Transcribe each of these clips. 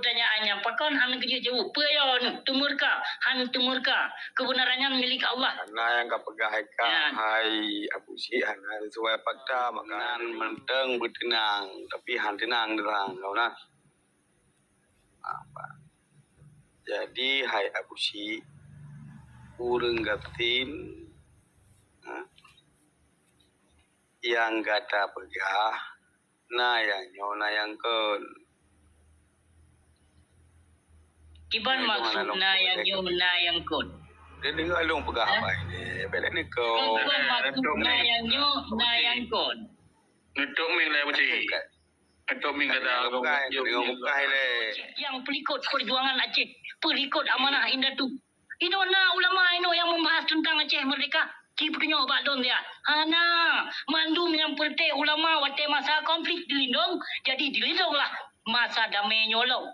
Pertanyaannya, pakon han kerja jauh. Peyon, tumurka, han tumurka. Kebenarannya milik Allah. Karena yang kapegah hai Abu Si, hana sesuai fakta, makanan menteng bertenang, tapi han tenang derang kau nah. Apa? Jadi hai Abu Si, ureng gatin, yang gata pegah, nah yang nyona yang kon. Kiban maksudna yang nyona yang kon. Dia dengar long pegah apa ini? Belak ni kau. Kiban maksudna yang nyona yang kon. Untuk ming le beci. Untuk ming kata Dengan bukai le. Yang pelikut perjuangan Aceh, pelikut amanah indah tu. Ino na ulama ino yang membahas tentang Aceh merdeka. Cip kenyok bakdon dia. Hana mandum yang perte ulama wate masa konflik dilindung, jadi dilindunglah masa damai nyolong.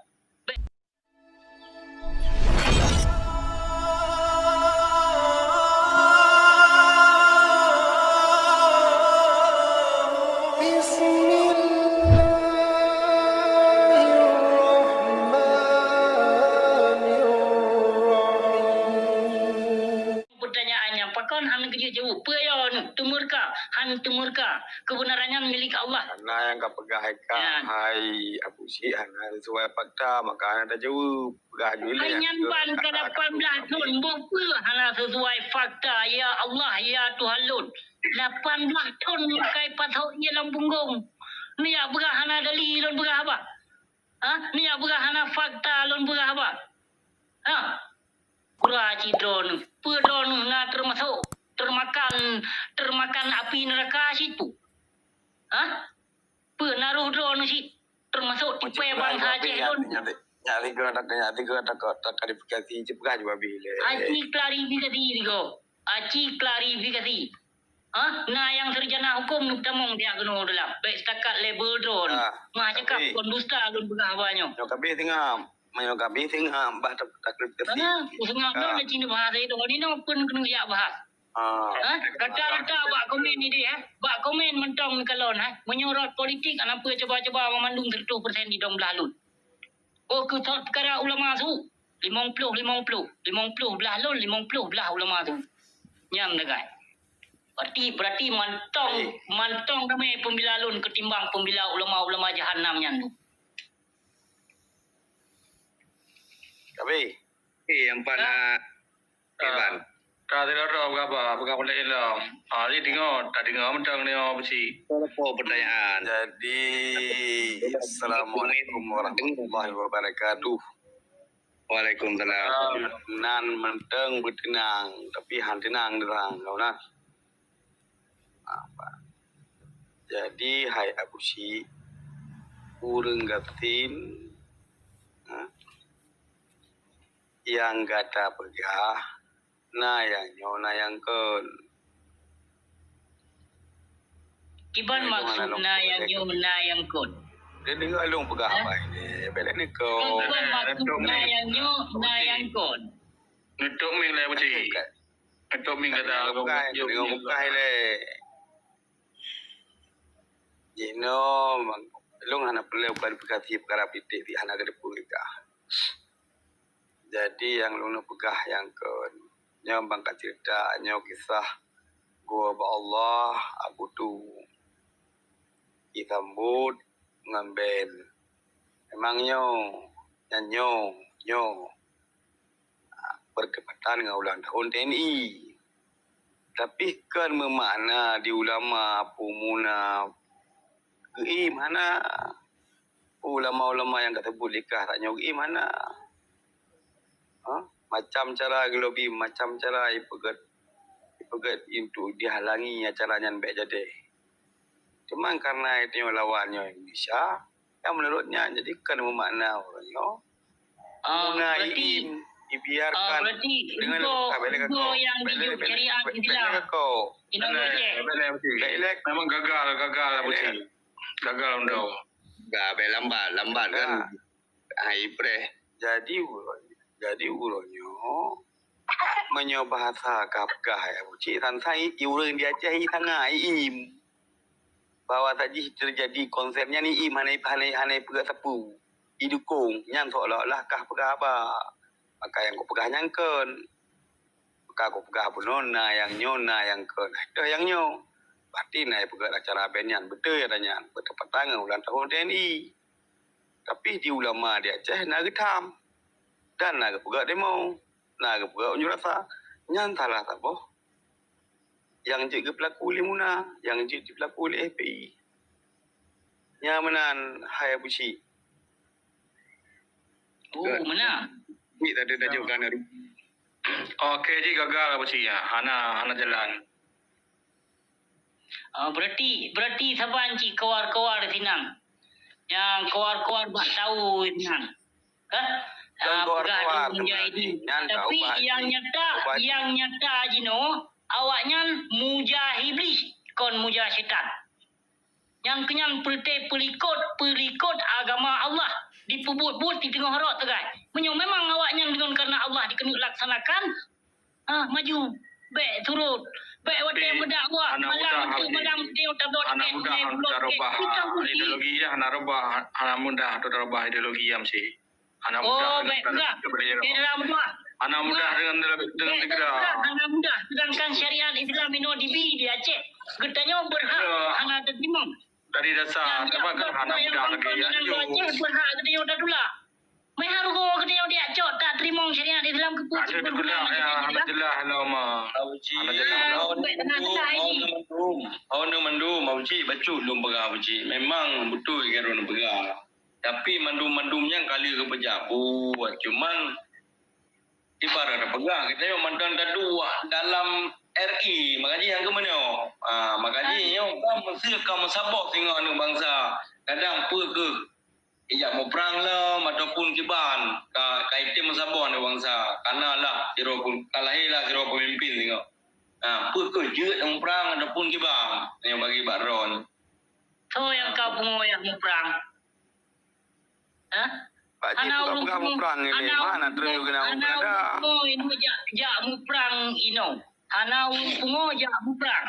Pertanyaannya, pakon han kerja jauh. Peyon, tumurka, han tumurka. Kebenarannya milik Allah. Karena yang kapegah hai Abu Si, hana sesuai fakta, maka ada jauh pegah juga. Hanya ban ke 18 tahun, buku hana sesuai fakta. Ya Allah, ya Tuhan Lun. 18 tahun kai patau ia lampunggung. Ni ya berah hana dali lun berah apa? Ni ya berah hana fakta lun berah apa? Kurang cidron, pedon na termasuk termakan api neraka situ. Penaruh drone si termasuk tipe bangsa Aceh don. Nyari ke tak klarifikasi cepegah juga bila. Aci klarifikasi digo. Aci klarifikasi. Nah yang sarjana hukum tamong dia kena dalam. Baik setakat label drone. Mah cakap kondusta lun begah banyak. Yo kabeh tengah. Mayo kabeh tengah bah tak klarifikasi. Usung don na Cina bahasa itu. Ni no pun kena ya bahas. Kata-kata buat komen ni dia. Buat komen mentong kalon menyorot politik apa coba-coba memandung 100% di dong belah lun. Oh ke perkara ulama tu 50 belah lun 50 belah ulama tu. Nyam degai. Berarti mantong kami pembela lun ketimbang pembela ulama-ulama jahanam nyan tu. Kabeh. yang pada Iban. Tadi lo apa boleh elok. Ni tadi tengok mentang ni beci. Apa pertanyaan? Jadi Assalamualaikum warahmatullahi wabarakatuh. Waalaikumsalam. Nan menteng bertenang, tapi han tenang derang kau nah. Apa? Jadi hai Abu Si, ureng gatin, yang gata pegah, nah yang nyona yang kon. Kiban maksudna yang nyona yang kon. Dia dengar long pegah apa ini? Belak ni kau. Kiban maksudna yang nyona yang kon. Untuk ming le beci. Untuk ming kata dengan bukai le. Jino long hana perlu klarifikasi perkara pitik di hana ke depun nikah. Jadi yang long pegah yang kon. Nyo bangkat cerita nyo kisah gua ba Allah aku tu itambut ngambil. Memangnya nyo bertepatan dengan ulang tahun TNI. Tapi kan memakna di ulama pemuna mana ulama-ulama yang kata boleh nikah tak nyogi mana? Macam cara gelobi, macam cara ipegat untuk dihalangi acaranya baik jadi. Cuma karena itu lawannya Indonesia, yang menurutnya jadi kan memakna orangnya. Berarti dibiarkan dengan kau yang hidup syariat Islam. Memang gagal beci. Gagal undang. Gagal lambat kan. Hai pre. Jadi uronyo menyoba bahasa kapkah ya buci tan sai urang dia cai tangah im. Bahwa tadi terjadi konsepnya ni im hanai pegak sapu. idukung nyan seolah-olah kah pegah apa maka yang ku pegah nyangken maka ku pegah punona yang nyona yang ken dah yang nyo berarti naik pegah acara benyan betul ya tanya bertepatan ulang tahun TNI tapi di ulama di Aceh nak getam dan nak pegah demo nak pegah unjuk rasa nyan salah tak boh yang jadi pelaku limuna yang jadi pelaku oleh FPI nyamanan hai busi mana? ni tadi dah jauh kan Okey, ji gagal apa sih ya? Hana jalan. Berarti saban cik keluar sinang. Yang keluar bak tahu sinang. keluar menjadi. Tapi yang nyata jino awaknya mujahiblis kon mujah syaitan. Yang kenyang pelikot agama Allah dipubut-but di tengah harok tegai. Memang awaknya dengan karena Allah dikenuk laksanakan maju baik turut baik wadah berdakwah malam dia tabot ideologi ya hana mudah atau rubah ideologi yang sih hana mudah baik enggak hana mudah dengan negara hana mudah sedangkan syariat Islam ini diberi di Aceh getanya berhak hana terima dari dasar apa kan hana mudah lagi ya berhak getanya udah dulu mai haru go getanya dia cok tak terima syariat Islam keputusan jelas lama mendum mauci bacu lum pegah buci memang betul karo nak pegah tapi mandum-mandumnya kali ke pejabu cuman ibarat pegah kita yo mandan dua dalam RI makaji yang ke mana makaji yo kamu sabok tengok anu bangsa kadang apa ke mau perang lah ataupun kiban kaitim sabok anu bangsa karena lah siro pun kalahilah siro pemimpin tengok apa ke je yang perang ataupun kiban yang bagi baron so yang kau pungo yang perang Pak Cik bukan kamu perang ini mana terus kena ada ini jak mu perang ino hana pungo jak mu perang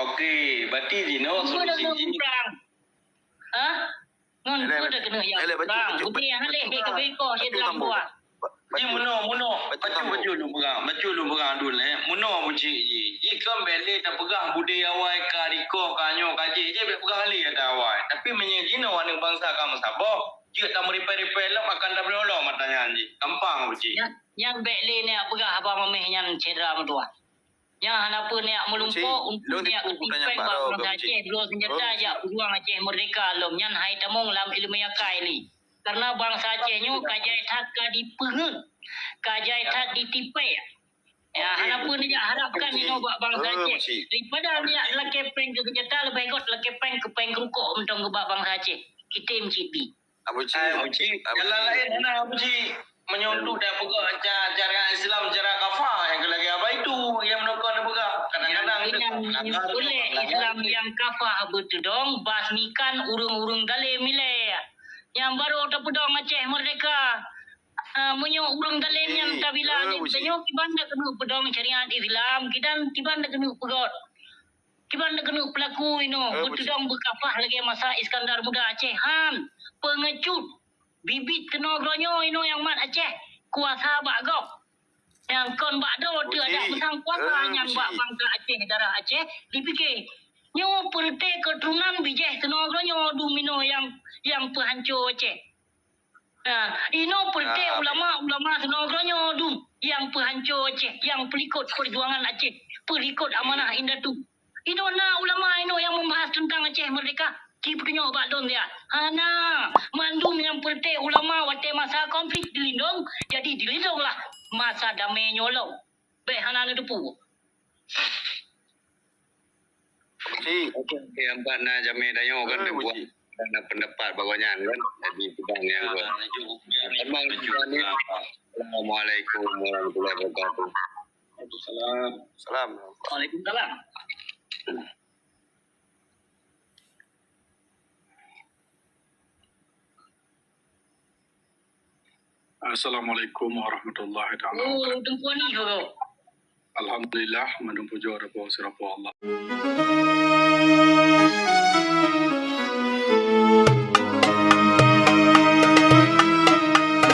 okey berarti dino solusi perang ngon ada kena yang perang budi yang leh ke beko je dalam buah ni muno baju lu pegang dulu muno buci ji kan bele dah pegang budaya awai kariko kanyo kaji je pegang ali ada awai tapi menyejino anu bangsa kamu sabo dia tak meripai-ripai lah makan dah berolo matanya anji gampang buci yang bele ni pegah apa mameh yang cedera mentua yang apa ni melumpuk untuk ni ketipai bang Aceh dulu senjata aja pejuang Aceh merdeka lom yang hai tamong lam ilmu yakai ni karena bangsa Aceh nyu kajai tak dipengut kajai tak ditipai ya harapan ni harapkan ni buat bangsa Aceh daripada ni lah kepeng ke senjata lebih kot lah kepeng ke peng rukuk mentong ke bangsa Aceh kita MCP Abuci jalan lain mana Abuci menyontuk dan buka cara Islam cara kafah yang lagi apa itu yang menokon buka kadang-kadang boleh Islam yang kafah betul dong basmikan urung-urung dalam milih yang baru pedang Aceh merdeka menyo urung dalam yang tabila ni senyo kibanda kena pedang syariat Islam kidan kibanda kena pegot kibanda kena pelaku ino betul dong berkafah lagi masa Iskandar Muda Aceh pengecut bibit kena gronyo ino yang mat Aceh kuasa bak gok yang kon bak do tu ada besang kuasa yang bak bangsa Aceh darah Aceh dipikir nyo perte keturunan bijeh kena gronyo dumino yang penghancur Aceh ino perte ulama kena gronyo dum yang penghancur Aceh yang pelikut perjuangan Aceh pelikut amanah indah tu ino na ulama ino yang membahas tentang Aceh merdeka Cipunya obat don dia. Hana mandum yang perte ulama wate masa konflik dilindung jadi dilindunglah masa damai nyolong. Baik hana nu depu. Okey empat na jamai dayo kan buat dan pendapat bagusnya kan jadi pedang yang memang ni Assalamualaikum warahmatullahi wabarakatuh. Waalaikumsalam. Assalamualaikum warahmatullahi wabarakatuh. Tumpuan ni ho. Alhamdulillah menumpu juara Allah.